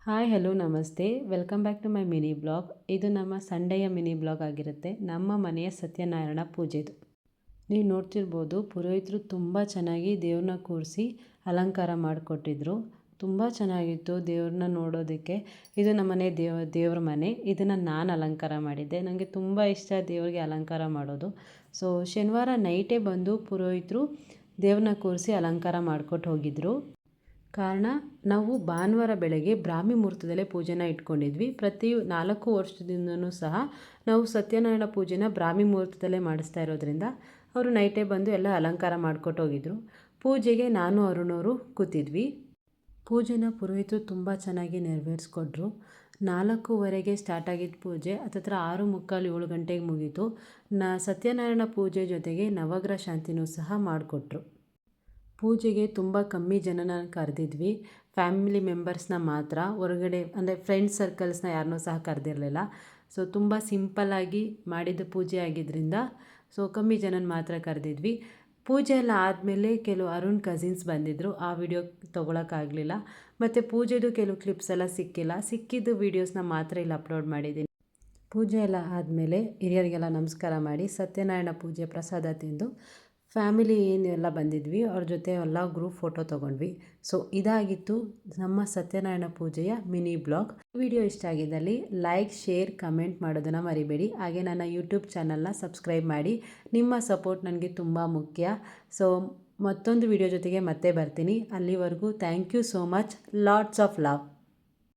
Hi hello ನಮಸ್ತೆ welcome back to my mini blog. ಇದು ನಮ್ಮ ಸಂಡೆಯ ಮಿನಿ ಬ್ಲಾಗ್ ಆಗಿರುತ್ತೆ. ನಮ್ಮ ಮನೆಯ ಸತ್ಯನಾರಾಯಣ ಪೂಜೆದು ನೀವು ನೋಡ್ತಿರ್ಬೋದು. ಪುರೋಹಿತರು ತುಂಬ ಚೆನ್ನಾಗಿ ದೇವ್ರನ್ನ ಕೂರಿಸಿ ಅಲಂಕಾರ ಮಾಡಿಕೊಟ್ಟಿದ್ರು. ತುಂಬ ಚೆನ್ನಾಗಿತ್ತು ದೇವ್ರನ್ನ ನೋಡೋದಕ್ಕೆ. ಇದು ನಮ್ಮನೆ ದೇವ್ರ ಮನೆ. ಇದನ್ನು ನಾನು ಅಲಂಕಾರ ಮಾಡಿದ್ದೆ. ನನಗೆ ತುಂಬ ಇಷ್ಟ ದೇವ್ರಿಗೆ ಅಲಂಕಾರ ಮಾಡೋದು. ಸೊ ಶನಿವಾರ ನೈಟೇ ಬಂದು ಪುರೋಹಿತರು ದೇವ್ರನ್ನ ಕೂರಿಸಿ ಅಲಂಕಾರ ಮಾಡಿಕೊಟ್ಟು ಹೋಗಿದ್ರು. ಕಾರಣ ನಾವು ಭಾನುವಾರ ಬೆಳಗ್ಗೆ ಬ್ರಾಹ್ಮಿ ಮುಹೂರ್ತದಲ್ಲೇ ಪೂಜೆನ ಇಟ್ಕೊಂಡಿದ್ವಿ. ಪ್ರತಿ 4 ವರ್ಷದಿಂದನೂ ಸಹ ನಾವು ಸತ್ಯನಾರಾಯಣ ಪೂಜೆನ ಬ್ರಾಹ್ಮಿ ಮುಹೂರ್ತದಲ್ಲೇ ಮಾಡಿಸ್ತಾ ಇರೋದ್ರಿಂದ ಅವರು ನೈಟೇ ಬಂದು ಎಲ್ಲ ಅಲಂಕಾರ ಮಾಡಿಕೊಟ್ಟು ಹೋಗಿದ್ರು. ಪೂಜೆಗೆ ನಾನು ಅರುಣವರು ಕೂತಿದ್ವಿ. ಪೂಜೆನ ಪುರೋಹಿತರು ತುಂಬ ಚೆನ್ನಾಗಿ ನೆರವೇರಿಸ್ಕೊಟ್ರು. 4:15ಗೆ ಸ್ಟಾರ್ಟ್ ಆಗಿದ್ದ ಪೂಜೆ ಹತ್ತತ್ರ 6:45 7 ಗಂಟೆಗೆ ಮುಗೀತು. ಸತ್ಯನಾರಾಯಣ ಪೂಜೆ ಜೊತೆಗೆ ನವಗ್ರಹ ಶಾಂತಿನೂ ಸಹ ಮಾಡಿಕೊಟ್ರು. ಪೂಜೆಗೆ ತುಂಬ ಕಮ್ಮಿ ಜನನ ಕರೆದಿದ್ವಿ. ಫ್ಯಾಮಿಲಿ ಮೆಂಬರ್ಸ್ನ ಮಾತ್ರ, ಹೊರಗಡೆ ಅಂದರೆ ಫ್ರೆಂಡ್ಸ್ ಸರ್ಕಲ್ಸ್ನ ಯಾರನ್ನೂ ಸಹ ಕರೆದಿರಲಿಲ್ಲ. ಸೊ ತುಂಬ ಸಿಂಪಲ್ಲಾಗಿ ಮಾಡಿದ ಪೂಜೆ ಆಗಿದ್ದರಿಂದ ಸೊ ಕಮ್ಮಿ ಜನನ ಮಾತ್ರ ಕರೆದಿದ್ವಿ. ಪೂಜೆ ಎಲ್ಲ ಆದಮೇಲೆ ಕೆಲವು ಅರುಣ್ ಕಸಿನ್ಸ್ ಬಂದಿದ್ದರು. ಆ ವಿಡಿಯೋ ತೊಗೊಳಕ್ಕಾಗಲಿಲ್ಲ. ಮತ್ತು ಪೂಜೆದು ಕೆಲವು ಕ್ಲಿಪ್ಸ್ ಎಲ್ಲ ಸಿಕ್ಕಿದ್ದು ವೀಡಿಯೋಸ್ನ ಮಾತ್ರ ಇಲ್ಲಿ ಅಪ್ಲೋಡ್ ಮಾಡಿದ್ದೀನಿ. ಪೂಜೆ ಎಲ್ಲ ಆದಮೇಲೆ ಹಿರಿಯರಿಗೆಲ್ಲ ನಮಸ್ಕಾರ ಮಾಡಿ ಸತ್ಯನಾರಾಯಣ ಪೂಜೆ ಪ್ರಸಾದ ತಿಂದು ಫ್ಯಾಮಿಲಿ ಏನೆಲ್ಲ ಬಂದಿದ್ವಿ ಅವ್ರ ಜೊತೆ ಎಲ್ಲ ಗ್ರೂಪ್ ಫೋಟೋ ತೊಗೊಂಡ್ವಿ. ಸೊ ಇದಾಗಿತ್ತು ನಮ್ಮ ಸತ್ಯನಾರಾಯಣ ಪೂಜೆಯ ಮಿನಿ ಬ್ಲಾಗ್. ವಿಡಿಯೋ ಇಷ್ಟ ಆಗಿದ್ದಲ್ಲಿ ಲೈಕ್, ಶೇರ್, ಕಮೆಂಟ್ ಮಾಡೋದನ್ನು ಮರಿಬೇಡಿ. ಹಾಗೆ ನನ್ನ ಯೂಟ್ಯೂಬ್ ಚಾನಲ್ನ ಸಬ್ಸ್ಕ್ರೈಬ್ ಮಾಡಿ. ನಿಮ್ಮ ಸಪೋರ್ಟ್ ನನಗೆ ತುಂಬ ಮುಖ್ಯ. ಸೊ ಮತ್ತೊಂದು ವಿಡಿಯೋ ಜೊತೆಗೆ ಮತ್ತೆ ಬರ್ತೀನಿ. ಅಲ್ಲಿವರೆಗೂ thank you so much. Lots of love.